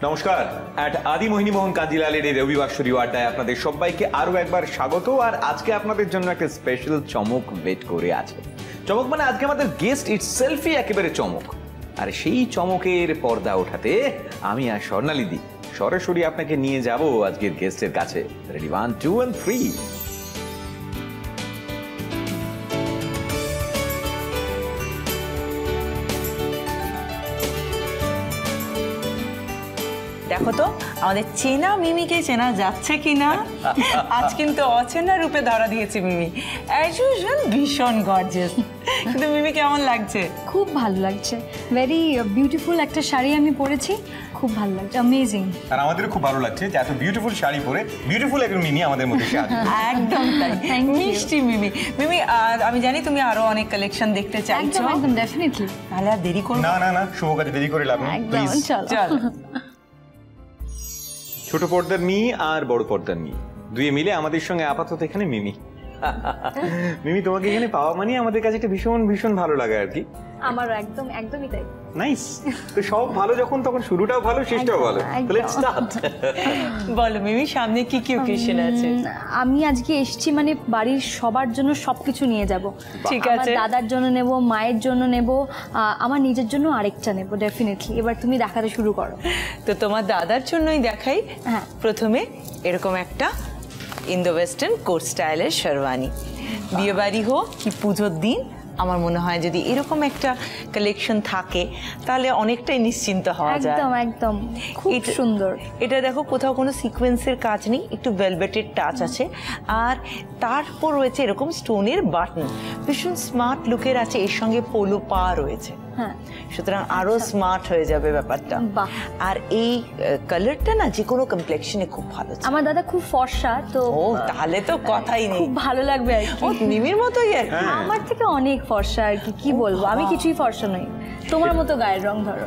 নমস্কার, অ্যাট আদি মোহিনী মোহন কাঞ্জিলালের এই রবিবাসরী আড্ডায় আপনাদের সবাইকে আরো একবার স্বাগত। আর আজকে আপনাদের জন্য একটা স্পেশাল চমক ওয়েট করে আছে। চমক মানে আজকে আমাদের গেস্ট ইটসেলফই একেবারে চমক। আর সেই চমকের পর্দা ওঠাতে আমি আর স্বর্ণালীদি সরাসরি আপনাকে নিয়ে যাব আজকের গেস্টের কাছে। Ready 1 2 and 3। দেখো তো আমাদের চেনা মিমিকে চেনা যাচ্ছে কিনা। আজ কিন্তু অচেনা রূপে ধরা দিয়েছে মিমি। অ্যাজ ইউজুয়াল ভীষণ গর্জিয়াস। কিন্তু মিমি কেমন লাগছে? খুব ভালো লাগছে, ভেরি বিউটিফুল একটা শাড়ি আমি পরেছি, খুব ভালো লাগছে, অ্যামেজিং। আর আমাদেরও খুব ভালো লাগছে যে এত বিউটিফুল শাড়ি পরে বিউটিফুল একজন মিমি আমাদের মধ্যে এসে আছে। একদম তাই, মিষ্টি মিমি। মিমি, আর আমি জানি তুমি আরো অনেক কালেকশন দেখতে চাইছো। একদম ডেফিনেটলি। তাহলে আর দেরি করো না না না, শুভ কাজে দেরি করে লাভ নেই, প্লিজ চলো। ছোট পর্দার মি আর বড় পর্দার মি দুই মিলে আমাদের সঙ্গে আপাতত এখানে মিমি। মিমি, তোমাকে এখানে পাওয়া মানে আমাদের কাছে একটা ভীষণ ভীষণ ভালো লাগে আর কি। আমার একদমই তাই। নাইস। তো সব ভালো যখন, তখন শুরুটাও ভালো, শেষটাও ভালো। Let's start. বলো মিমি, সামনে কি কি অকেশন আছে? আমি আজকে এসেছি মানে বাড়ির সবার জন্য সবকিছু নিয়ে যাব। ঠিক আছে, দাদার জন্য নেব, মায়ের জন্য নেব, আমার নিজের জন্য আরেকটা নেব ডেফিনেটলি। এবার তুমি দেখাতে শুরু করো। তো তোমার দাদার জন্যই দেখাই। হ্যাঁ, প্রথমে এরকম একটা ইন্দো ওয়েস্টার্ন কোট স্টাইলের শেরওয়ানি। বিয়ে বাড়ি হোক কি পুজোর দিন, আমার মনে হয় যদি এরকম একটা কালেকশন থাকে তাহলে অনেকটাই নিশ্চিন্ত হওয়া যায়। একদম একদম, খুব সুন্দর। এটা দেখো, কোথাও কোনো সিকোয়েন্সের কাজ নেই, একটু ভেলভেটের টাচ আছে। আর তারপর রয়েছে এরকম স্টোনের বাটন, ভীষণ স্মার্ট লুকের আছে। এর সঙ্গে পোলো পা রয়েছে, হ্যাঁ, সুতরাং আরো স্মার্ট হয়ে যাবে ব্যাপারটা। আর এই কালারটা না যে কোনো কমপ্লেক্সনে খুব ভালো। আমার দাদা খুব ফর্সা, তো ও তাহলে তো কথাই নেই, খুব ভালো লাগবে আর কি। ও মিমির মতোই আর কি, আমার থেকে অনেক ফর্সা আর কি। কি বলবো, আমি কিছুই ফর্সা নই, তোমার মতো গায়ের রং ধরো।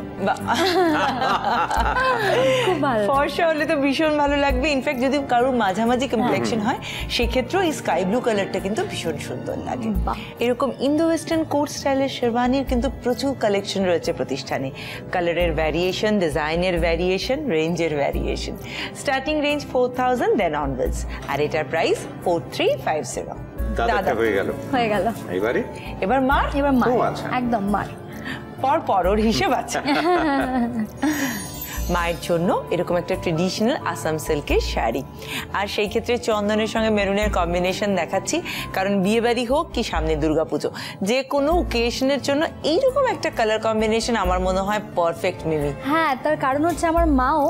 খুব ভালো। ফর্সা হলে তো ভীষণ ভালো লাগবে। ইনফ্যাক্ট যদি কারোর মাঝামাঝি কমপ্লেক্সন হয় সেক্ষেত্রেও এই স্কাই ব্লু কালারটা কিন্তু ভীষণ সুন্দর লাগে। এরকম ইন্দো ওয়েস্টার্ন কোট স্টাইলের শেরওয়ানির কিন্তু প্রচুর কালেকশন রয়েছে প্রতিষ্ঠানে। কালারের ভ্যারিয়েশন, ডিজাইনের ভ্যারিয়েশন, রেঞ্জের variation. Starting range 4000 then onwards. আর এটার প্রাইস 4350। দাদা হয়ে গেল। এবার মার। একদম মার। পর হিসেব আছে। মায়ের জন্য এরকম একটা ট্রেডিশনাল আসাম সিল্কের শাড়ি। আর সেই ক্ষেত্রে চন্দনের সঙ্গে মেরুনের কম্বিনেশন দেখাচ্ছি, কারণ বিয়ে বাড়ি হোক কি সামনে দুর্গাপুজো, যে কোনো ওকেশনের জন্য এইরকম একটা কালার কম্বিনেশন আমার মনে হয় পারফেক্ট মিমি। হ্যাঁ, তার কারণ হচ্ছে আমার মাও